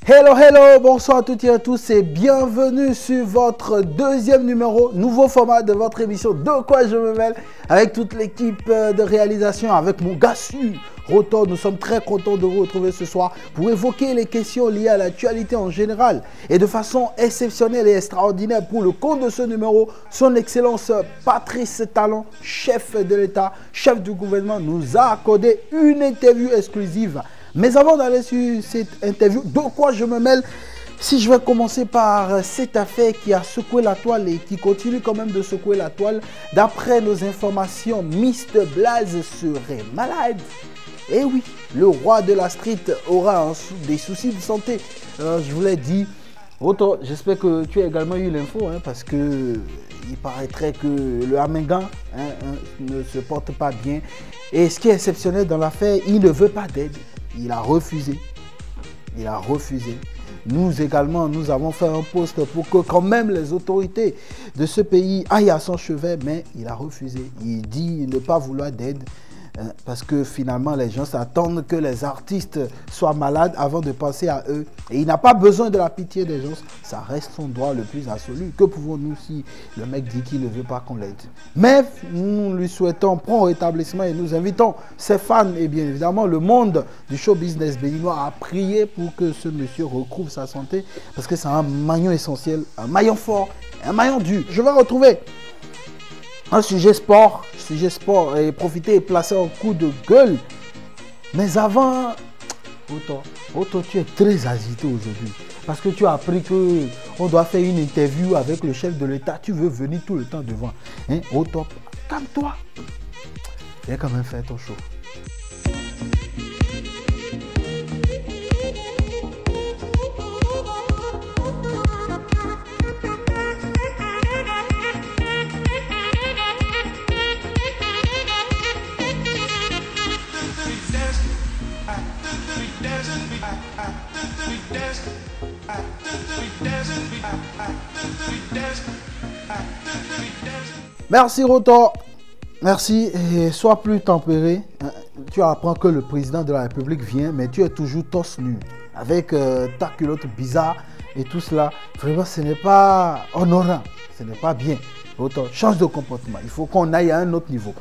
Hello, hello, bonsoir à toutes et à tous et bienvenue sur votre deuxième numéro, nouveau format de votre émission De quoi je me mêle, avec toute l'équipe de réalisation, avec mon gars sûr, Rotor. Nous sommes très contents de vous retrouver ce soir pour évoquer les questions liées à l'actualité en général et de façon exceptionnelle et extraordinaire pour le compte de ce numéro. Son Excellence Patrice Talon, chef de l'État, chef du gouvernement, nous a accordé une interview exclusive. Mais avant d'aller sur cette interview, de quoi je me mêle, si je vais commencer par cette affaire qui a secoué la toile et qui continue quand même de secouer la toile. D'après nos informations, Mr Blaze serait malade. Et oui, le roi de la street aura des soucis de santé. Je vous l'ai dit. Autant, j'espère que tu as également eu l'info, parce que il paraîtrait que le Amingan ne se porte pas bien. Et ce qui est exceptionnel dans l'affaire, il ne veut pas d'aide. Il a refusé. Il a refusé. Nous également, nous avons fait un post pour que quand même les autorités de ce pays aillent à son chevet, mais il a refusé. Il dit ne pas vouloir d'aide. Parce que finalement, les gens s'attendent que les artistes soient malades avant de penser à eux. Et il n'a pas besoin de la pitié des gens. Ça reste son droit le plus absolu. Que pouvons-nous si le mec dit qu'il ne veut pas qu'on l'aide? Mais nous lui souhaitons prompt rétablissement et nous invitons ses fans et bien évidemment le monde du show business béninois à prier pour que ce monsieur retrouve sa santé. Parce que c'est un maillon essentiel, un maillon fort, un maillon dur. Je vais retrouver un sujet sport et profiter et placer un coup de gueule. Mais avant, Otto, tu es très agité aujourd'hui. Parce que tu as appris qu'on doit faire une interview avec le chef de l'État. Tu veux venir tout le temps devant. Otto, calme-toi. Viens quand même faire ton show. Merci Rotor, merci et sois plus tempéré. Tu apprends que le président de la République vient, mais tu es toujours torse nu avec ta culotte bizarre et tout cela. Vraiment, ce n'est pas honorant, ce n'est pas bien. Rotor, change de comportement, il faut qu'on aille à un autre niveau.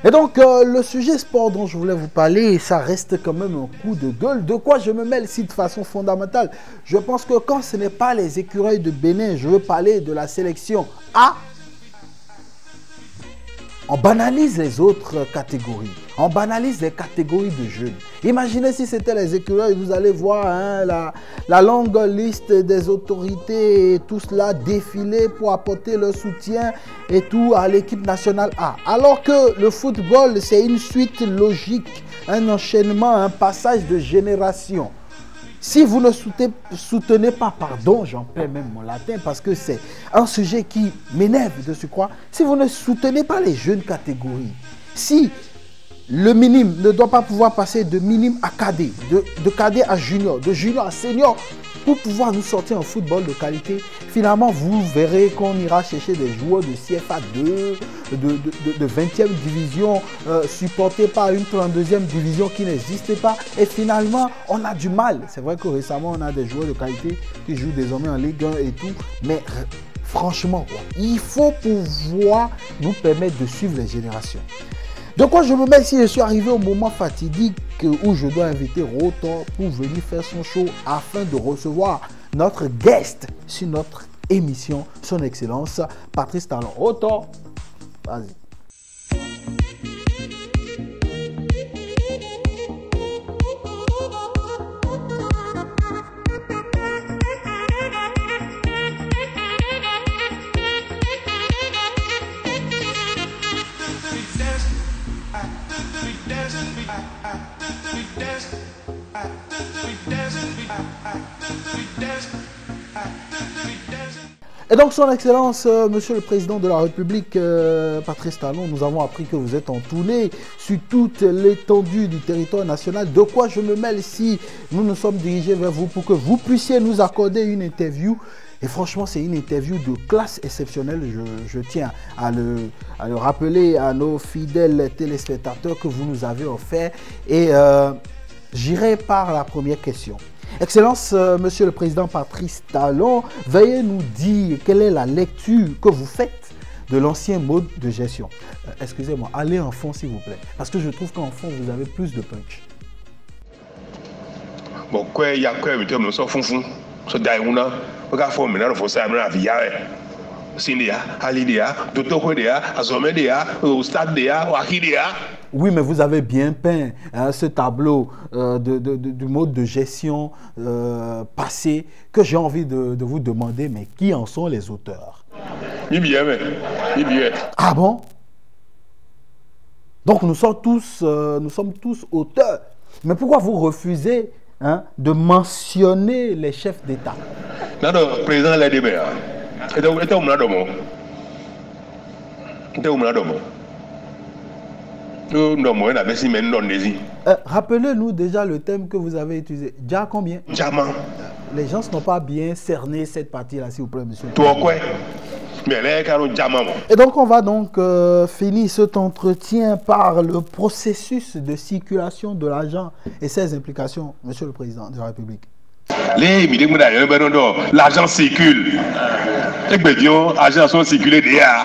Et donc, le sujet sport dont je voulais vous parler, ça reste quand même un coup de gueule. De quoi je me mêle si de façon fondamentale? Je pense que quand ce n'est pas les écureuils de Bénin, je veux parler de la sélection A. On banalise les autres catégories. On banalise les catégories de jeunes. Imaginez si c'était les écureuils, vous allez voir la longue liste des autorités et tout cela défiler pour apporter leur soutien et tout à l'équipe nationale A. Alors que le football, c'est une suite logique, un enchaînement, un passage de génération. Si vous ne soutenez pas, pardon, j'en perds même mon latin parce que c'est un sujet qui m'énerve de ce quoi. Si vous ne soutenez pas les jeunes catégories, si le minime ne doit pas pouvoir passer de minime à cadet, de cadet à junior, de junior à senior, pour pouvoir nous sortir un football de qualité, finalement, vous verrez qu'on ira chercher des joueurs de CFA 2, de 20e division, supportés par une 32e division qui n'existe pas. Et finalement, on a du mal. C'est vrai que récemment, on a des joueurs de qualité qui jouent désormais en Ligue 1 et tout. Mais franchement, il faut pouvoir nous permettre de suivre les générations. De quoi je me mets si je suis arrivé au moment fatidique où je dois inviter Rotor pour venir faire son show afin de recevoir notre guest sur notre émission, son Excellence Patrice Talon. Rotor, vas-y. Et donc, son Excellence, Monsieur le Président de la République, Patrice Talon, nous avons appris que vous êtes en tournée sur toute l'étendue du territoire national. De quoi je me mêle si nous nous sommes dirigés vers vous pour que vous puissiez nous accorder une interview Et franchement, c'est une interview de classe exceptionnelle. Je tiens à le rappeler à nos fidèles téléspectateurs que vous nous avez offert. Et j'irai par la première question. Excellence, Monsieur le Président Patrice Talon, veuillez nous dire quelle est la lecture que vous faites de l'ancien mode de gestion. Excusez-moi, allez en fond s'il vous plaît. Parce que je trouve qu'en fond, vous avez plus de punch. Bon, quoi, il y a quoi, mais tu me sens fou. So daimuna, oka fo mina fo sa mina via Sindia, Alidia, Dotokodia, Azomedia, Stadia, Wakidia. Oui, mais vous avez bien peint hein, ce tableau du mode de gestion passé que j'ai envie de vous demander, mais qui en sont les auteurs? Bien. Ah bon? Donc nous sommes tous auteurs. Mais pourquoi vous refusez hein, de mentionner les chefs d'État? Non, président l'a dit, mais rappelez-nous déjà le thème que vous avez utilisé. Déjà combien? Diamant. Les gens n'ont pas bien cerné cette partie-là, s'il vous plaît, monsieur. Toi quoi? Et donc, on va donc finir cet entretien par le processus de circulation de l'argent et ses implications, monsieur le Président de la République. L'argent circule. L'argent sont circulés déjà.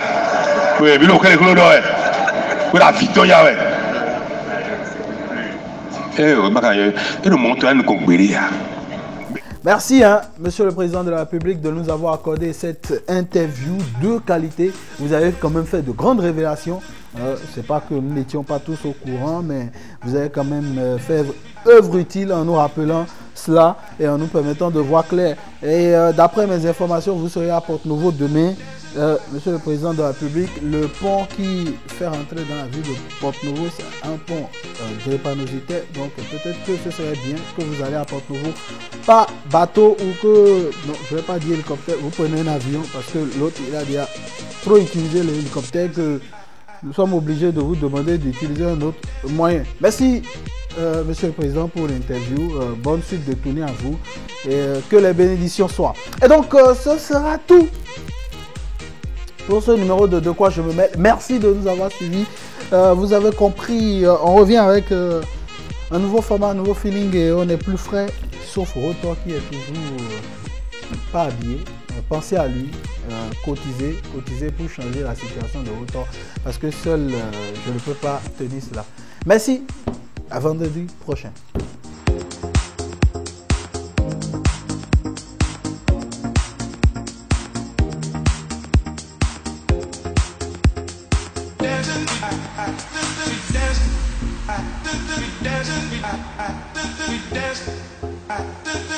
Oui, mais la victoire, merci, hein, Monsieur le Président de la République, de nous avoir accordé cette interview de qualité. Vous avez quand même fait de grandes révélations. C'est pas que nous n'étions pas tous au courant, mais vous avez quand même fait œuvre utile en nous rappelant cela et en nous permettant de voir clair. Et d'après mes informations, vous serez à Porte-Nouveau demain. Monsieur le Président de la République, le pont qui fait rentrer dans la ville de Porte-Nouveau, c'est un pont drépanocytaire. Donc peut-être que ce serait bien que vous allez à Porte-Nouveau, pas bateau ou que, non, je ne vais pas dire hélicoptère, vous prenez un avion parce que l'autre, il a déjà trop utilisé l'hélicoptère que nous sommes obligés de vous demander d'utiliser un autre moyen. Merci. Monsieur le Président pour l'interview, bonne suite de tournée à vous et que les bénédictions soient. Et donc ce sera tout pour ce numéro de quoi je me mêle. Merci de nous avoir suivis. Vous avez compris, on revient avec un nouveau format, un nouveau feeling et on est plus frais, sauf Rotor qui est toujours pas habillé. Pensez à lui, cotiser pour changer la situation de Rotor parce que seul je ne peux pas tenir cela. Merci. À vendredi prochain. We dance.